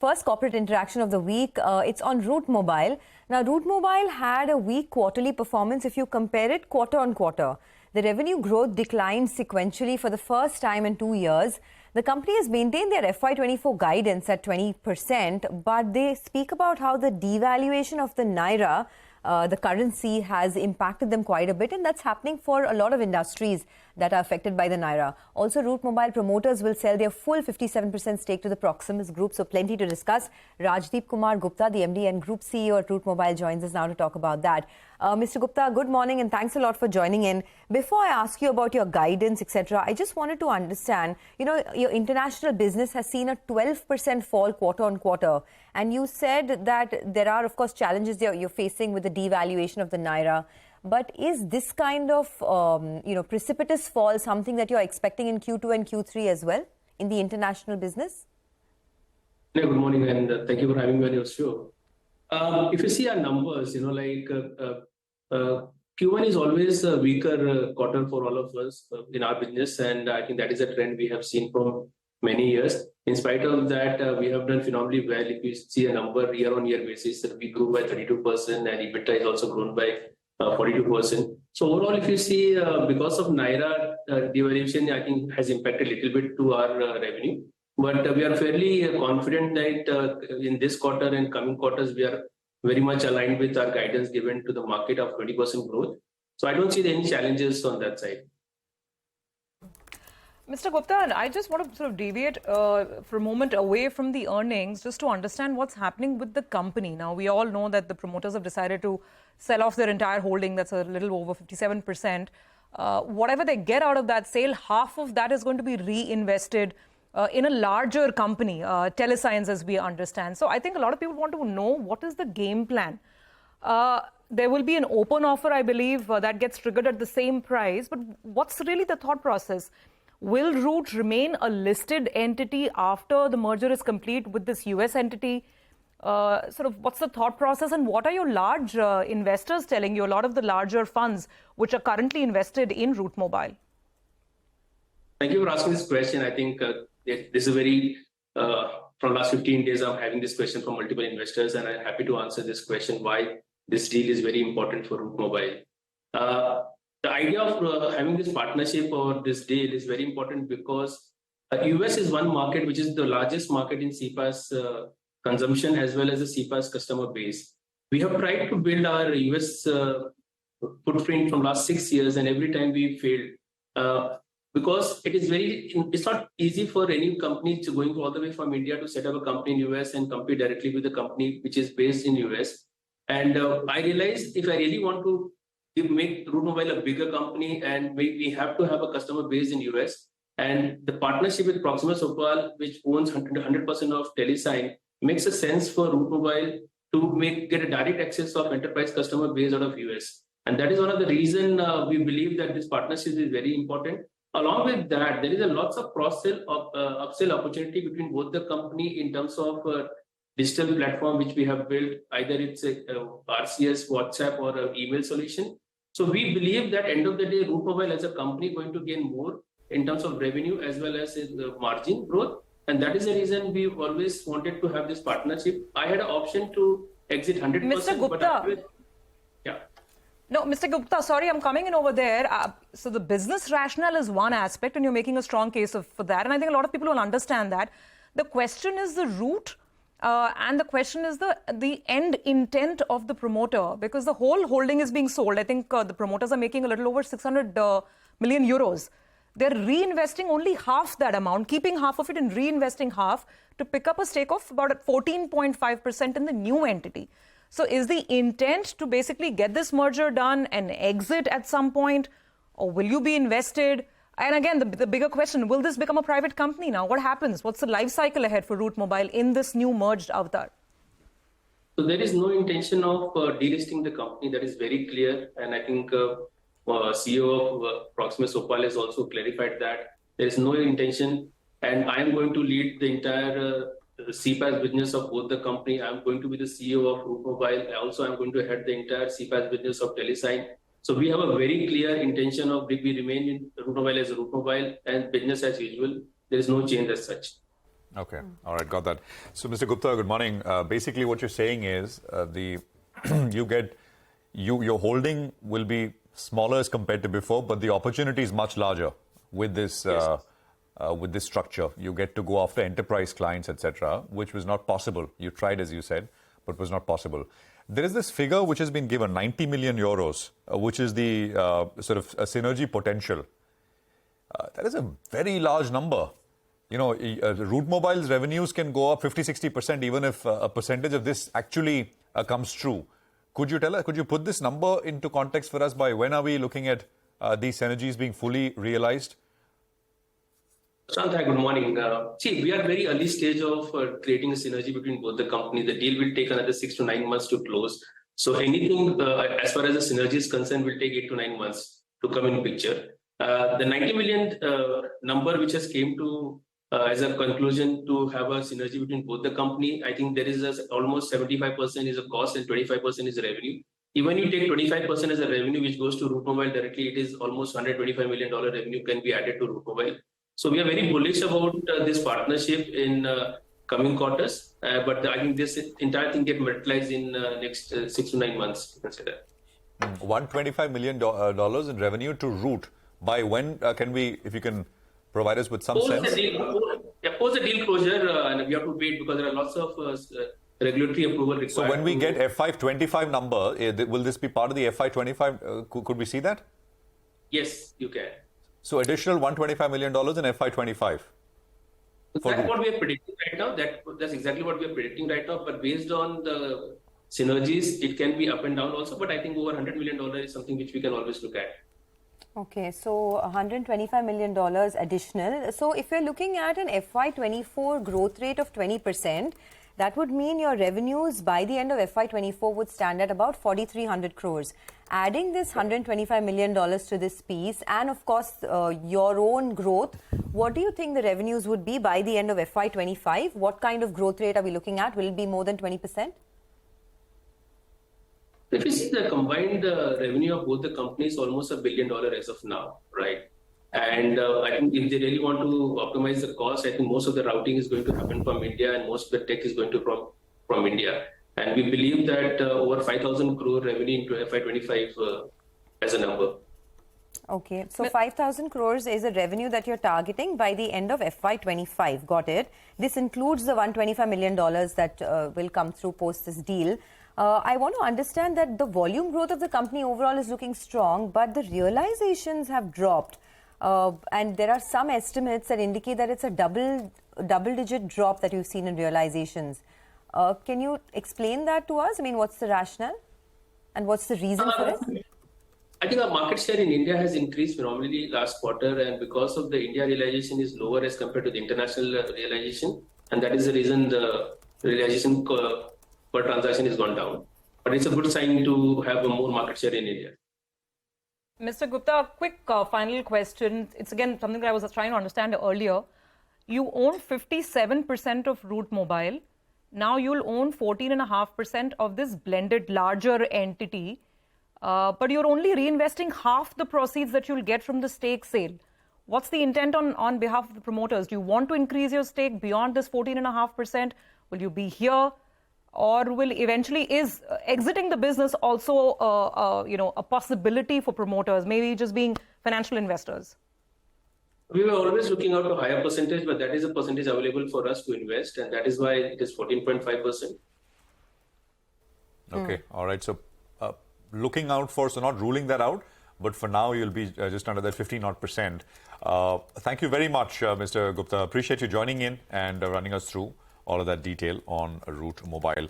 First corporate interaction of the week, it's on Route Mobile. Now, Route Mobile had a weak quarterly performance if you compare it quarter on quarter. The revenue growth declined sequentially for the first time in 2 years. The company has maintained their FY24 guidance at 20%, but they speak about how the devaluation of the Naira, the currency, has impacted them quite a bit, and that's happening for a lot of industries that are affected by the Naira. Also, Route Mobile promoters will sell their full 57% stake to the Proximus Group, so plenty to discuss. Rajdipkumar Gupta, the MD and Group CEO at Route Mobile, joins us now to talk about that. Mr. Gupta, good morning and thanks a lot for joining in. Before I ask you about your guidance, etc., I just wanted to understand, your international business has seen a 12% fall quarter on quarter. And you said that there are, of course, challenges you're facing with the devaluation of the Naira. But is this kind of, precipitous fall something that you're expecting in Q2 and Q3 as well in the international business? Yeah, good morning and thank you for having me on your show. If you see our numbers, Q1 is always a weaker quarter for all of us in our business, and I think that is a trend we have seen for many years. In spite of that, we have done phenomenally well. If you see a number year-on-year basis, we grew by 32% and EBITDA has also grown by 42%. So overall, if you see, because of Naira devaluation, I think has impacted a little bit to our revenue. But we are fairly confident that in this quarter and coming quarters, we are very much aligned with our guidance given to the market of 20% growth. So I don't see any challenges on that side. Mr. Gupta, I just want to sort of deviate for a moment away from the earnings just to understand what's happening with the company. Now, we all know that the promoters have decided to sell off their entire holding. That's a little over 57%. Whatever they get out of that sale, half of that is going to be reinvested in a larger company, Realisations, as we understand. So I think a lot of people want to know what is the game plan. There will be an open offer, I believe, that gets triggered at the same price. But what's really the thought process? Will Route remain a listed entity after the merger is complete with this US entity? What's the thought process and what are your large investors telling you, a lot of the larger funds which are currently invested in Route Mobile? Thank you for asking this question. I think this is a very, from last 15 days, I'm having this question from multiple investors, and I'm happy to answer this question, why this deal is very important for Route Mobile. The idea of having this partnership or this deal is very important because US is one market which is the largest market in CPaaS consumption as well as the CPaaS customer base. We have tried to build our US footprint from last 6 years, and every time we failed. Because it's not easy for any company to going all the way from India to set up a company in US and compete directly with the company which is based in US. And I realized if I really want to make Route Mobile a bigger company, and we have to have a customer base in US, and the partnership with Proximus Opal, which owns 100% of Telesign, makes a sense for Route Mobile to get a direct access of enterprise customer base out of US. And that is one of the reasons we believe that this partnership is very important. Along with that, there is a lots of cross-sell, upsell opportunity between both the company in terms of digital platform which we have built, either it's a RCS, WhatsApp or an email solution. So we believe that end of the day, Route Mobile as a company going to gain more in terms of revenue as well as margin growth. And that is the reason we always wanted to have this partnership. I had an option to exit 100%. Mr. Gupta. No, Mr. Gupta, sorry, I'm coming in over there. So the business rationale is one aspect and you're making a strong case for that. And I think a lot of people will understand that. The question is the route and the question is the end intent of the promoter, because the whole holding is being sold. I think the promoters are making a little over 600 million euros. They're reinvesting only half that amount, keeping half of it and reinvesting half to pick up a stake of about 14.5% in the new entity. So is the intent to basically get this merger done and exit at some point, or will you be invested? And again, the bigger question, will this become a private company now? What happens? What's the life cycle ahead for Route Mobile in this new merged avatar? So there is no intention of delisting the company. That is very clear. And I think CEO of Proximus Opal has also clarified that there is no intention. And I am going to lead the entire CPaaS business of both the company. I'm going to be the CEO of Route Mobile. Also, I'm going to head the entire CPaaS business of Telesign. So we have a very clear intention of we remain in Route Mobile as a Route Mobile and business as usual. There is no change as such. Okay. All right. Got that. So, Mr. Gupta, good morning. Basically, what you're saying is your holding will be smaller as compared to before, but the opportunity is much larger with this with this structure. You get to go after enterprise clients, etc., which was not possible. You tried, as you said, but was not possible. There is this figure which has been given, 90 million euros, which is the sort of a synergy potential. That is a very large number. You know, Route Mobile's revenues can go up 50-60% even if a percentage of this actually comes true. Could you put this number into context for us? By when are we looking at these synergies being fully realized? Prashant, hi, good morning. See, we are very early stage of creating a synergy between both the companies. The deal will take another 6 to 9 months to close. So anything as far as the synergy is concerned will take 8 to 9 months to come in picture. The 90 million number which has came to as a conclusion to have a synergy between both the company, I think there is almost 75% is a cost and 25% is a revenue. Even you take 25% as a revenue which goes to Route Mobile directly, it is almost $125 million revenue can be added to Route Mobile. So we are very bullish about this partnership in coming quarters, but I think this entire thing get materialized in next 6 to 9 months. Consider $125 million in revenue to Route. By when can we, if you can provide us with some sense? Post the deal closure, and we have to wait because there are lots of regulatory approval required. So when we get FY25 number, will this be part of the FY25? Could we see that? Yes, you can. So additional $125 million in FY25. That's what we are predicting right now. That's exactly what we are predicting right now. But based on the synergies, it can be up and down also. But I think over $100 million is something which we can always look at. Okay, so $125 million additional. So if you're looking at an FY24 growth rate of 20%, that would mean your revenues by the end of FY24 would stand at about 4,300 crores. Adding this $125 million to this piece and of course your own growth, what do you think the revenues would be by the end of FY25? What kind of growth rate are we looking at? Will it be more than 20%? If you see the combined revenue of both the companies, almost $1 billion as of now, right? And I think if they really want to optimize the cost, I think most of the routing is going to happen from India and most of the tech is going to from India. And we believe that over 5,000 crore revenue into FY25 as a number. Okay, so 5,000 crores is a revenue that you're targeting by the end of FY25. Got it. This includes the $125 million that will come through post this deal. I want to understand that the volume growth of the company overall is looking strong, but the realizations have dropped. And there are some estimates that indicate that it's a double-digit drop that you've seen in realizations. Can you explain that to us? I mean, what's the rationale? And what's the reason for it? I think our market share in India has increased phenomenally last quarter, and because of the India realization is lower as compared to the international realization, and that is the reason the realization per transaction has gone down. But it's a good sign to have a more market share in India. Mr. Gupta, a quick final question. It's again something that I was trying to understand earlier. You own 57% of Route Mobile. Now you'll own 14.5% of this blended larger entity. But you're only reinvesting half the proceeds that you'll get from the stake sale. What's the intent on behalf of the promoters? Do you want to increase your stake beyond this 14.5%? Will you be here? Or will eventually is exiting the business also a possibility for promoters, maybe just being financial investors? We were always looking out a higher percentage, but that is a percentage available for us to invest, and that is why it is 14.5%. Okay, all right. So looking out for, so not ruling that out, but for now you'll be just under that 15%. Thank you very much, Mr. Gupta. Appreciate you joining in and running us through all of that detail on Route Mobile.